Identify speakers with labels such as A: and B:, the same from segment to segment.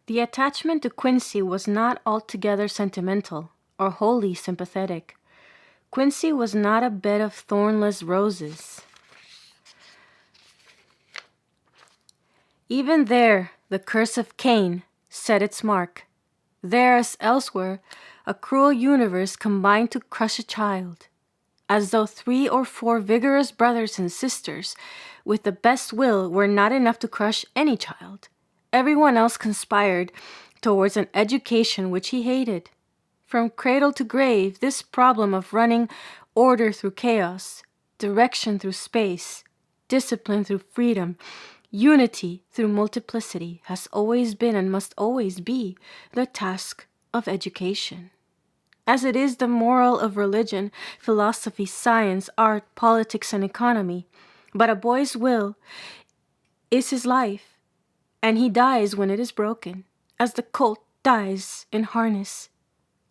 A: The attachment to Quincy was not altogether sentimental or wholly sympathetic. Quincy was not a bed of thornless roses. Even there, the curse of Cain set its mark. There, as elsewhere, a cruel universe combined to crush a child, as though 3 or 4 vigorous brothers and sisters with the best will were not enough to crush any child. Everyone else conspired towards an education which he hated. From cradle to grave, this problem of running order through chaos, direction through space, discipline through freedom, unity through multiplicity has always been and must always be the task of education. As it is the moral of religion, philosophy, science, art, politics, and economy. But a boy's will is his life, and he dies when it is broken, as the colt dies in harness,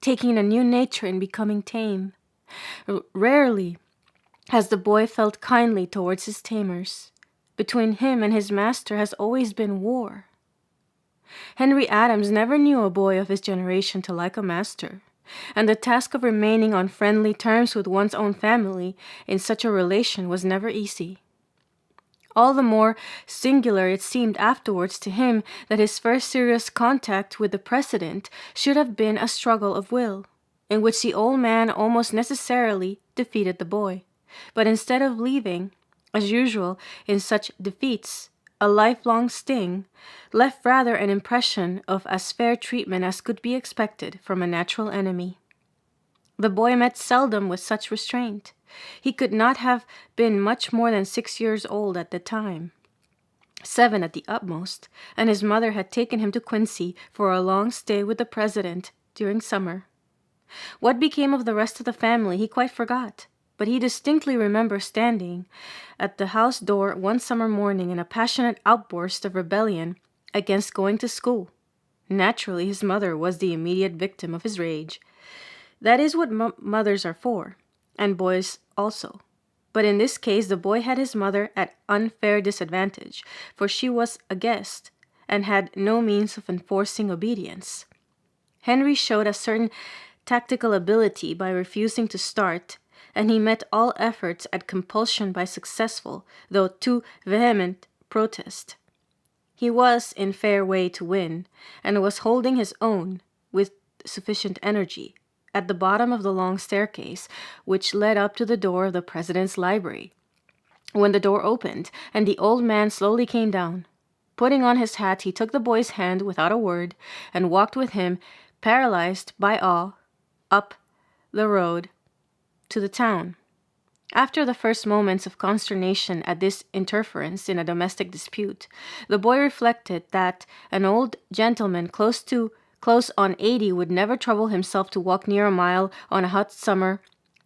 A: taking a new nature and becoming tame. Rarely has the boy felt kindly towards his tamers. Between him and his master has always been war. Henry Adams never knew a boy of his generation to like a master, and the task of remaining on friendly terms with one's own family in such a relation was never easy. All the more singular it seemed afterwards to him that his first serious contact with the President should have been a struggle of will, in which the old man almost necessarily defeated the boy. But instead of leaving, as usual in such defeats, a lifelong sting, left rather an impression of as fair treatment as could be expected from a natural enemy. The boy met seldom with such restraint. He could not have been much more than 6 years old at the time, 7 at the utmost, and his mother had taken him to Quincy for a long stay with the President during summer. What became of the rest of the family he quite forgot, but he distinctly remembers standing at the house door one summer morning in a passionate outburst of rebellion against going to school. Naturally, his mother was the immediate victim of his rage. That is what mothers are for, and boys also. But in this case, the boy had his mother at unfair disadvantage, for she was a guest and had no means of enforcing obedience. Henry showed a certain tactical ability by refusing to start, and he met all efforts at compulsion by successful, though too vehement, protest. He was in fair way to win, and was holding his own with sufficient energy at the bottom of the long staircase which led up to the door of the President's library, when the door opened and the old man slowly came down. Putting on his hat, he took the boy's hand without a word and walked with him, paralyzed by awe, up the road to the town. After the first moments of consternation at this interference in a domestic dispute, the boy reflected that an old gentleman close on 80 would never trouble himself to walk near a mile on a hot summer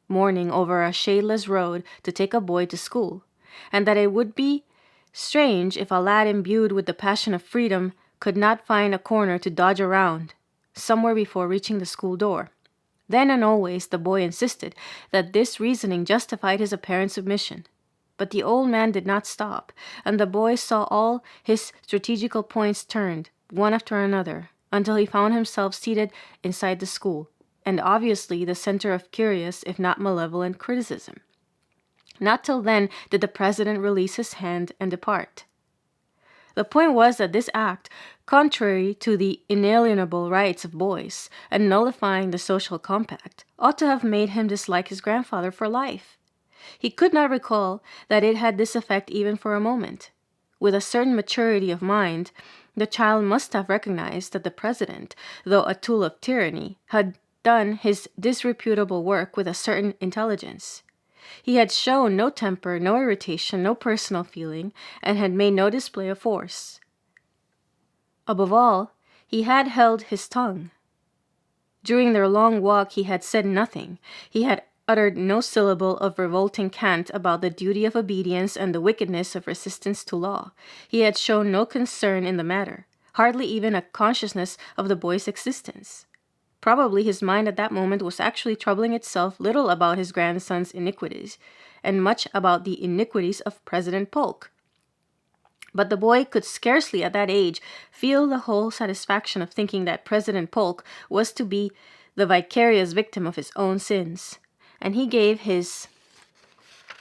A: morning over a shadeless road to take a boy to school, and that it would be strange if a lad imbued with the passion of freedom could not find a corner to dodge around somewhere before reaching the school door. Then and always the boy insisted that this reasoning justified his apparent submission. But the old man did not stop, and the boy saw all his strategical points turned, one after another, until he found himself seated inside the school, and obviously the center of curious, if not malevolent, criticism. Not till then did the President release his hand and depart. The point was that this act, contrary to the inalienable rights of boys, and nullifying the social compact, ought to have made him dislike his grandfather for life. He could not recall that it had this effect even for a moment. With a certain maturity of mind, the child must have recognized that the President, though a tool of tyranny, had done his disreputable work with a certain intelligence. He had shown no temper, no irritation, no personal feeling, and had made no display of force. Above all, he had held his tongue. During their long walk he had said nothing. He had uttered no syllable of revolting cant about the duty of obedience and the wickedness of resistance to law. He had shown no concern in the matter, hardly even a consciousness of the boy's existence. Probably his mind at that moment was actually troubling itself little about his grandson's iniquities, and much about the iniquities of President Polk. But the boy could scarcely at that age feel the whole satisfaction of thinking that President Polk was to be the vicarious victim of his own sins. And he gave his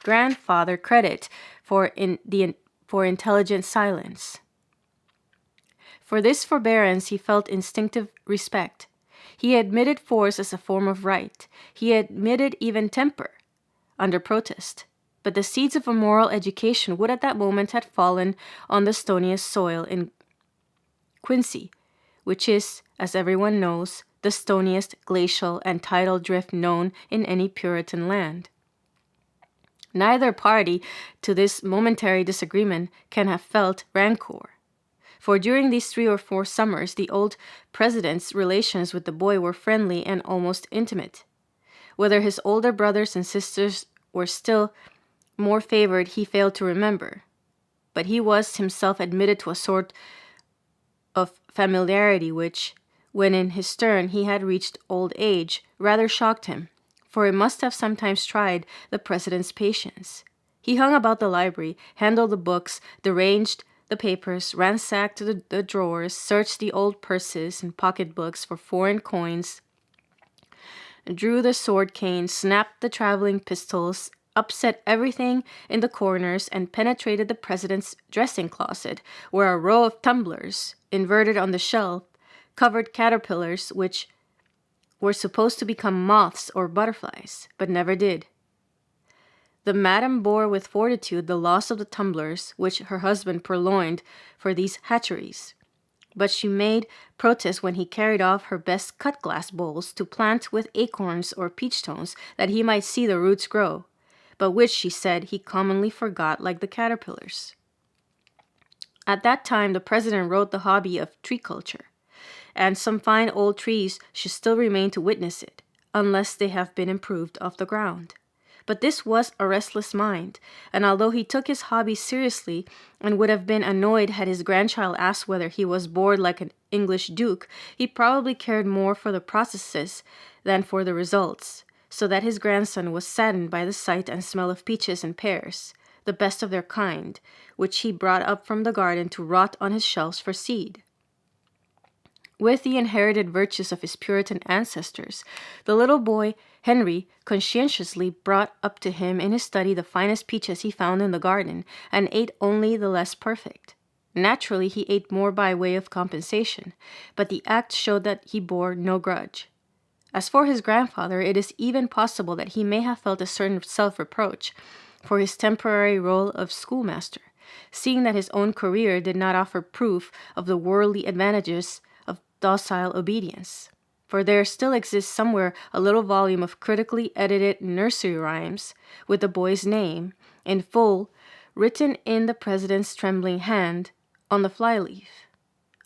A: grandfather credit for intelligent silence. For this forbearance he felt instinctive respect. He admitted force as a form of right. He admitted even temper, under protest. But the seeds of a moral education would at that moment have fallen on the stoniest soil in Quincy, which is, as everyone knows, the stoniest glacial and tidal drift known in any Puritan land. Neither party to this momentary disagreement can have felt rancor. For during these 3 or 4 summers, the old president's relations with the boy were friendly and almost intimate. Whether his older brothers and sisters were still more favored, he failed to remember. But he was himself admitted to a sort of familiarity which, when in his turn he had reached old age, rather shocked him, for it must have sometimes tried the president's patience. He hung about the library, handled the books, deranged the papers, ransacked the drawers, searched the old purses and pocketbooks for foreign coins, drew the sword cane, snapped the traveling pistols, upset everything in the corners, and penetrated the president's dressing closet, where a row of tumblers, inverted on the shelf, covered caterpillars which were supposed to become moths or butterflies, but never did. The madam bore with fortitude the loss of the tumblers which her husband purloined for these hatcheries, but she made protest when he carried off her best cut-glass bowls to plant with acorns or peach stones that he might see the roots grow, but which, she said, he commonly forgot like the caterpillars. At that time the president wrote the hobby of tree culture, and some fine old trees should still remain to witness it, unless they have been improved off the ground. But this was a restless mind, and although he took his hobby seriously and would have been annoyed had his grandchild asked whether he was bored like an English duke, he probably cared more for the processes than for the results, so that his grandson was saddened by the sight and smell of peaches and pears, the best of their kind, which he brought up from the garden to rot on his shelves for seed. With the inherited virtues of his Puritan ancestors, the little boy Henry conscientiously brought up to him in his study the finest peaches he found in the garden, and ate only the less perfect. Naturally, he ate more by way of compensation, but the act showed that he bore no grudge. As for his grandfather, it is even possible that he may have felt a certain self-reproach for his temporary role of schoolmaster, seeing that his own career did not offer proof of the worldly advantages of docile obedience. For there still exists somewhere a little volume of critically edited nursery rhymes with the boy's name, in full, written in the president's trembling hand, on the flyleaf.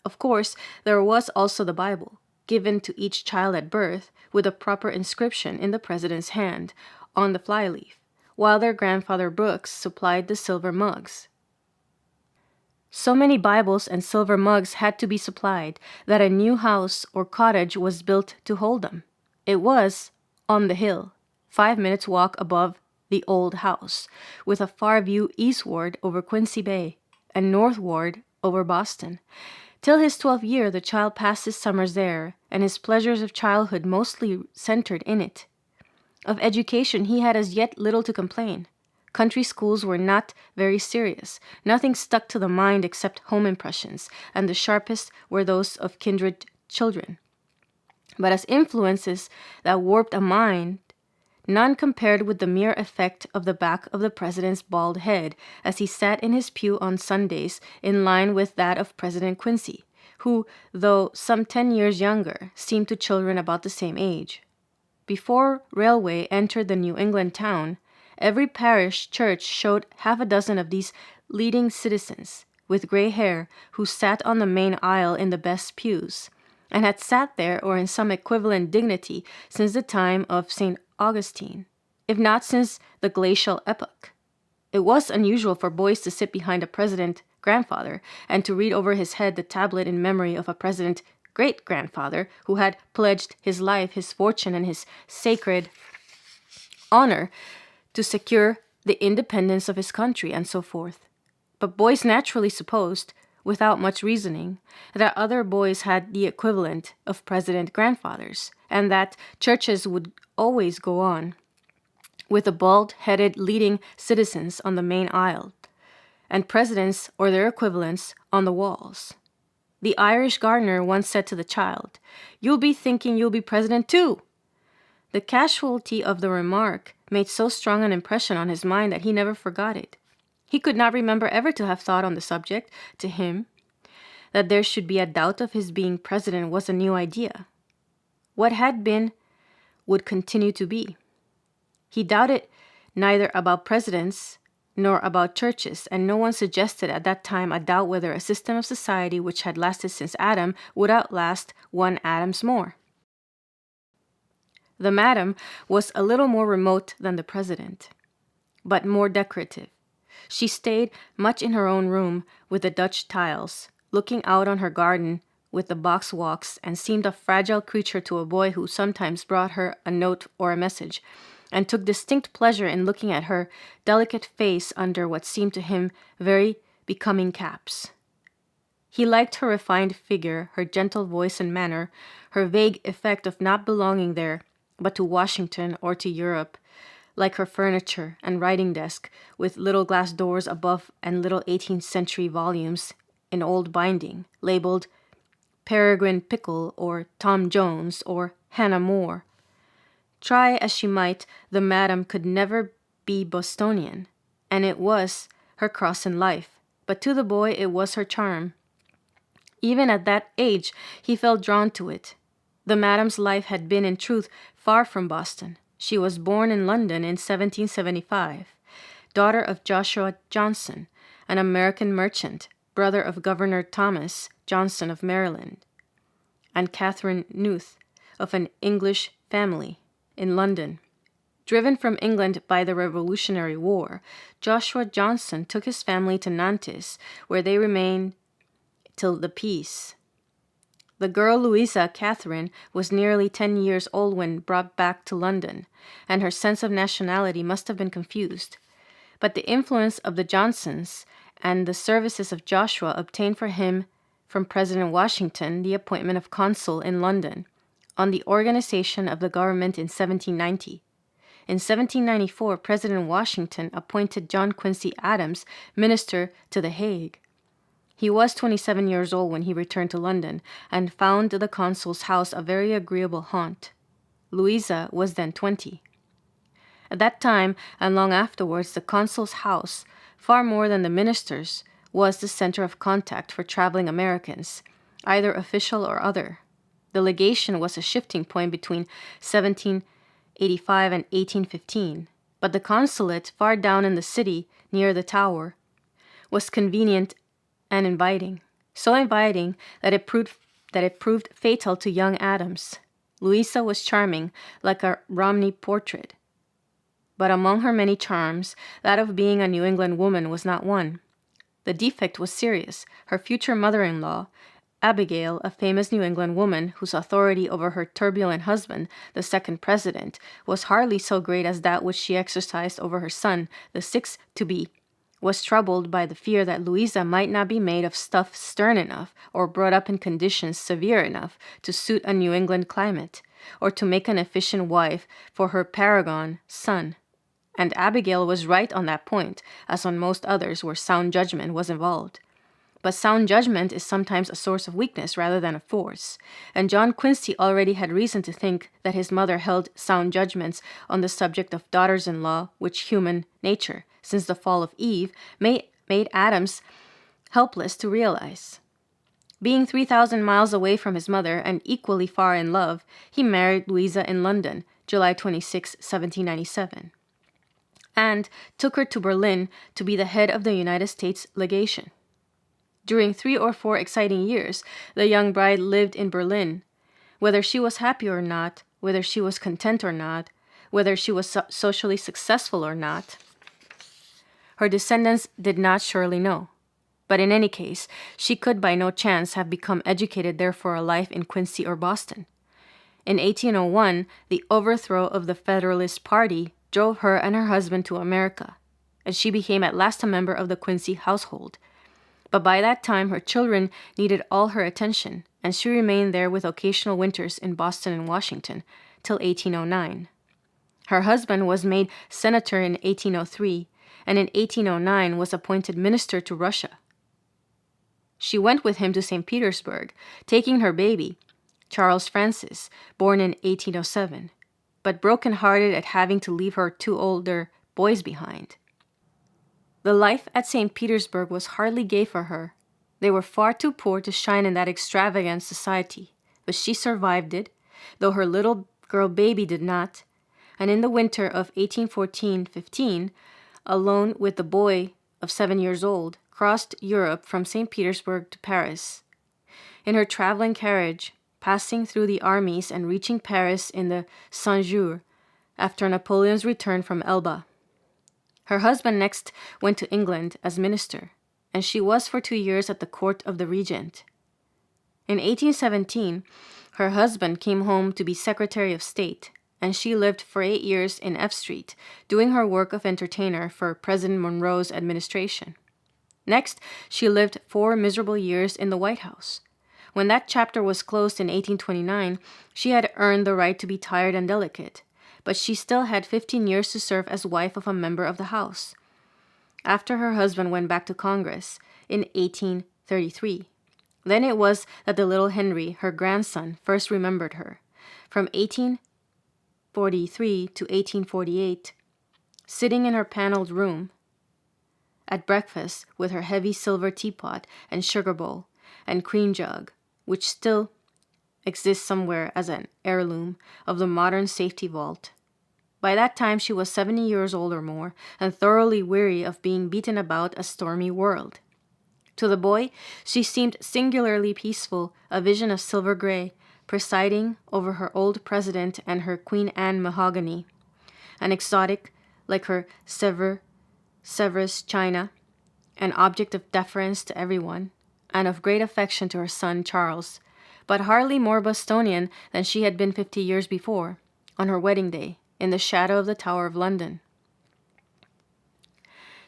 A: Of course, there was also the Bible, given to each child at birth, with a proper inscription in the president's hand, on the flyleaf, while their grandfather Brooks supplied the silver mugs. So many Bibles and silver mugs had to be supplied that a new house or cottage was built to hold them. It was on the hill, 5 minutes' walk above the old house, with a far view eastward over Quincy Bay and northward over Boston. Till his 12th year, the child passed his summers there, and his pleasures of childhood mostly centered in it. Of education he had as yet little to complain. Country schools were not very serious. Nothing stuck to the mind except home impressions, and the sharpest were those of kindred children. But as influences that warped a mind, none compared with the mere effect of the back of the president's bald head as he sat in his pew on Sundays, in line with that of President Quincy, who, though some 10 years younger, seemed to children about the same age. Before railway entered the New England town, every parish church showed half a dozen of these leading citizens, with gray hair, who sat on the main aisle in the best pews, and had sat there or in some equivalent dignity since the time of St. Augustine, if not since the glacial epoch. It was unusual for boys to sit behind a president grandfather and to read over his head the tablet in memory of a president great-grandfather who had pledged his life, his fortune, and his sacred honor to secure the independence of his country, and so forth. But boys naturally supposed, without much reasoning, that other boys had the equivalent of president grandfathers, and that churches would always go on, with the bald-headed leading citizens on the main aisle, and presidents or their equivalents on the walls. The Irish gardener once said to the child, "You'll be thinking you'll be president too." The casualty of the remark made so strong an impression on his mind that he never forgot it. He could not remember ever to have thought on the subject. To him, that there should be a doubt of his being president was a new idea. What had been would continue to be. He doubted neither about presidents nor about churches, and no one suggested at that time a doubt whether a system of society which had lasted since Adam would outlast one Adam's more. The madam was a little more remote than the president, but more decorative. She stayed much in her own room with the Dutch tiles, looking out on her garden with the box walks, and seemed a fragile creature to a boy who sometimes brought her a note or a message, and took distinct pleasure in looking at her delicate face under what seemed to him very becoming caps. He liked her refined figure, her gentle voice and manner, her vague effect of not belonging there, but to Washington or to Europe, like her furniture and writing desk with little glass doors above and little 18th century volumes in old binding, labeled Peregrine Pickle or Tom Jones or Hannah More. Try as she might, the madam could never be Bostonian, and it was her cross in life, but to the boy it was her charm. Even at that age he felt drawn to it. The madam's life had been in truth far from Boston. She was born in London in 1775, daughter of Joshua Johnson, an American merchant, brother of Governor Thomas Johnson of Maryland, and Catherine Nuth, of an English family in London. Driven from England by the Revolutionary War, Joshua Johnson took his family to Nantes, where they remained till the peace. The girl Louisa Catherine was nearly 10 years old when brought back to London, and her sense of nationality must have been confused. But the influence of the Johnsons and the services of Joshua obtained for him from President Washington the appointment of consul in London, on the organization of the government in 1790. In 1794, President Washington appointed John Quincy Adams minister to The Hague. He was 27 years old when he returned to London, and found the consul's house a very agreeable haunt. Louisa was then 20. At that time, and long afterwards, the consul's house, far more than the minister's, was the center of contact for traveling Americans, either official or other. The legation was a shifting point between 1785 and 1815, but the consulate, far down in the city, near the Tower, was convenient and inviting, so inviting that it proved fatal to young Adams. Louisa was charming, like a Romney portrait, but among her many charms, that of being a New England woman was not one. The defect was serious. Her future mother-in-law, Abigail, a famous New England woman whose authority over her turbulent husband, the second president, was hardly so great as that which she exercised over her son, the sixth to be, was troubled by the fear that Louisa might not be made of stuff stern enough or brought up in conditions severe enough to suit a New England climate, or to make an efficient wife for her paragon son. And Abigail was right on that point, as on most others where sound judgment was involved. But sound judgment is sometimes a source of weakness rather than a force, and John Quincy already had reason to think that his mother held sound judgments on the subject of daughters-in-law, which human nature, since the fall of Eve, made Adams helpless to realize. Being 3,000 miles away from his mother and equally far in love, he married Louisa in London, July 26, 1797, and took her to Berlin to be the head of the United States legation. During 3 or 4 exciting years, the young bride lived in Berlin. Whether she was happy or not, whether she was content or not, whether she was socially successful or not, her descendants did not surely know. But in any case, she could by no chance have become educated there for a life in Quincy or Boston. In 1801, the overthrow of the Federalist Party drove her and her husband to America. and she became at last a member of the Quincy household. But by that time, her children needed all her attention, and she remained there with occasional winters in Boston and Washington till 1809. Her husband was made senator in 1803, and in 1809 was appointed minister to Russia. She went with him to St. Petersburg, taking her baby, Charles Francis, born in 1807, but broken-hearted at having to leave her two older boys behind. The life at St. Petersburg was hardly gay for her. They were far too poor to shine in that extravagant society, but she survived it, though her little girl baby did not, and in the winter of 1814-15, alone with the boy of 7 years old, crossed Europe from St. Petersburg to Paris. In her traveling carriage, passing through the armies and reaching Paris in the Saint-Jour, after Napoleon's return from Elba. Her husband next went to England as minister, and she was for 2 years at the court of the regent. In 1817, her husband came home to be Secretary of State, and she lived for 8 years in F Street, doing her work of entertainer for President Monroe's administration. Next, she lived 4 miserable years in the White House. When that chapter was closed in 1829, she had earned the right to be tired and delicate, but she still had 15 years to serve as wife of a member of the House. After her husband went back to Congress in 1833, then it was that the little Henry, her grandson, first remembered her. From 1843 to 1848, sitting in her paneled room at breakfast with her heavy silver teapot and sugar bowl and cream jug, which still exists somewhere as an heirloom of the modern safety vault. By that time she was 70 years old or more, and thoroughly weary of being beaten about a stormy world. To the boy, she seemed singularly peaceful, a vision of silver gray, presiding over her old president and her Queen Anne mahogany, an exotic like her Sevres china, an object of deference to everyone, and of great affection to her son Charles, but hardly more Bostonian than she had been 50 years before, on her wedding day, in the shadow of the Tower of London.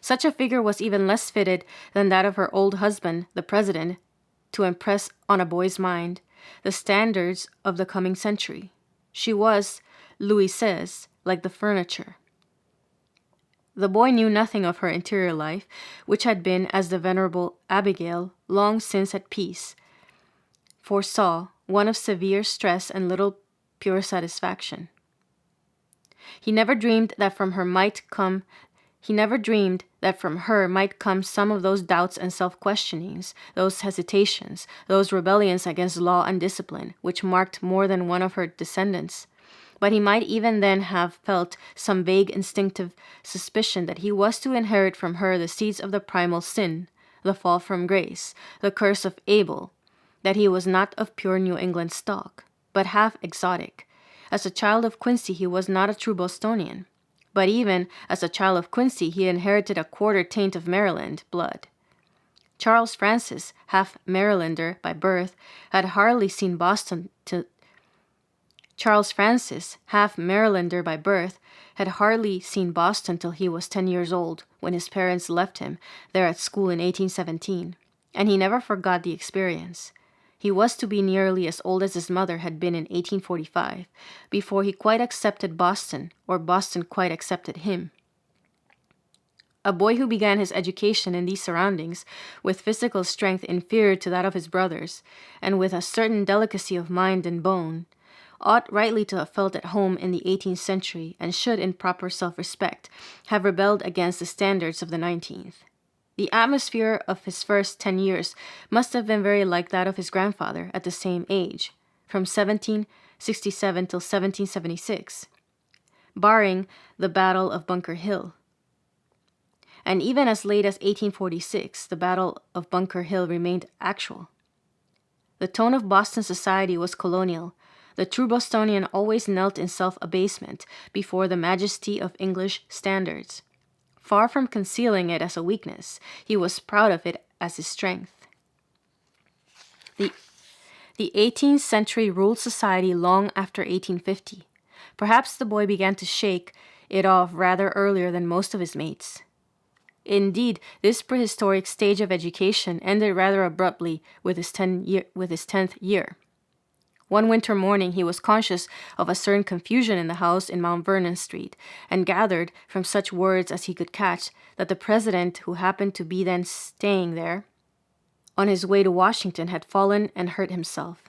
A: Such a figure was even less fitted than that of her old husband, the president, to impress on a boy's mind the standards of the coming century. She was, Louis says, like the furniture. The boy knew nothing of her interior life, which had been, as the venerable Abigail, long since at peace, foresaw, one of severe stress and little pure satisfaction. He never dreamed that from her might come some of those doubts and self-questionings, those hesitations, those rebellions against law and discipline, which marked more than one of her descendants. But he might even then have felt some vague instinctive suspicion that he was to inherit from her the seeds of the primal sin, the fall from grace, the curse of Abel, that he was not of pure New England stock, but half exotic. As a child of Quincy, he was not a true Bostonian. But even as a child of Quincy, he inherited a quarter taint of Maryland blood. Charles Francis, half Marylander by birth, had hardly seen Boston till he was 10 years old, when his parents left him there at school in 1817, and he never forgot the experience. He was to be nearly as old as his mother had been in 1845, before he quite accepted Boston, or Boston quite accepted him. A boy who began his education in these surroundings, with physical strength inferior to that of his brothers, and with a certain delicacy of mind and bone, ought rightly to have felt at home in the 18th century, and should, in proper self-respect, have rebelled against the standards of the 19th. The atmosphere of his first 10 years must have been very like that of his grandfather at the same age, from 1767 till 1776, barring the Battle of Bunker Hill. And even as late as 1846, the Battle of Bunker Hill remained actual. The tone of Boston society was colonial. The true Bostonian always knelt in self-abasement before the majesty of English standards. Far from concealing it as a weakness, he was proud of it as his strength. The 18th century ruled society long after 1850. Perhaps the boy began to shake it off rather earlier than most of his mates. Indeed, this prehistoric stage of education ended rather abruptly with his 10th year. One winter morning, he was conscious of a certain confusion in the house in Mount Vernon Street, and gathered from such words as he could catch that the president, who happened to be then staying there, on his way to Washington, had fallen and hurt himself.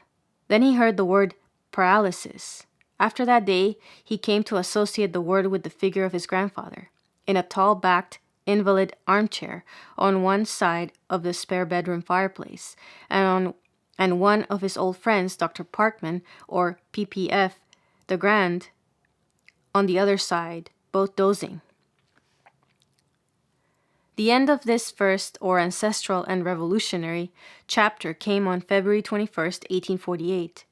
A: Then he heard the word paralysis. After that day, he came to associate the word with the figure of his grandfather, in a tall-backed, invalid armchair on one side of the spare bedroom fireplace, and one of his old friends, Dr. Parkman, or PPF, the Grand, on the other side, both dozing. The end of this first, or ancestral and revolutionary, chapter came on February 21st, 1848,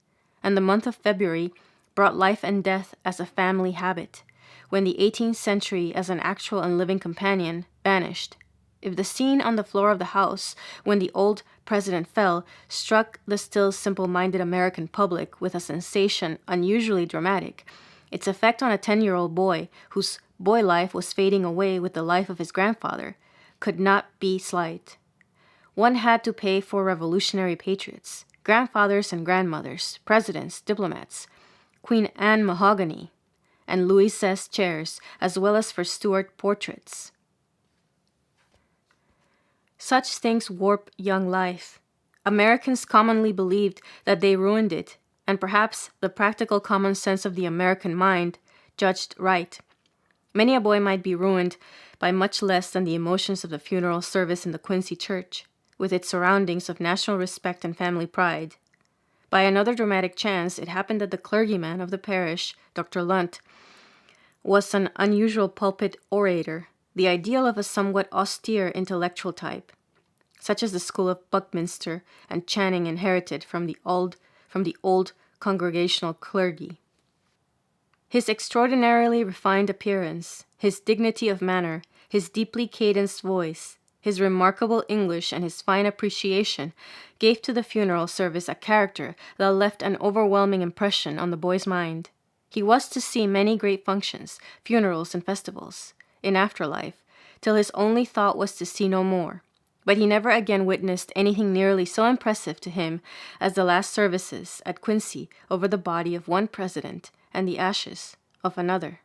A: and the month of February brought life and death as a family habit, when the 18th century as an actual and living companion vanished. If the scene on the floor of the House, when the old president fell, struck the still simple-minded American public with a sensation unusually dramatic, its effect on a 10-year-old boy, whose boy life was fading away with the life of his grandfather, could not be slight. One had to pay for revolutionary patriots, grandfathers and grandmothers, presidents, diplomats, Queen Anne mahogany, and Louis XVI chairs, as well as for Stuart portraits. Such things warp young life. Americans commonly believed that they ruined it, and perhaps the practical common sense of the American mind judged right. Many a boy might be ruined by much less than the emotions of the funeral service in the Quincy church, with its surroundings of national respect and family pride. By another dramatic chance, it happened that the clergyman of the parish, Dr. Lunt, was an unusual pulpit orator, the ideal of a somewhat austere intellectual type, such as the school of Buckminster and Channing inherited from the old congregational clergy. His extraordinarily refined appearance, his dignity of manner, his deeply cadenced voice, his remarkable English, and his fine appreciation gave to the funeral service a character that left an overwhelming impression on the boy's mind. He was to see many great functions, funerals, and festivals in afterlife, till his only thought was to see no more. But he never again witnessed anything nearly so impressive to him as the last services at Quincy over the body of one president and the ashes of another.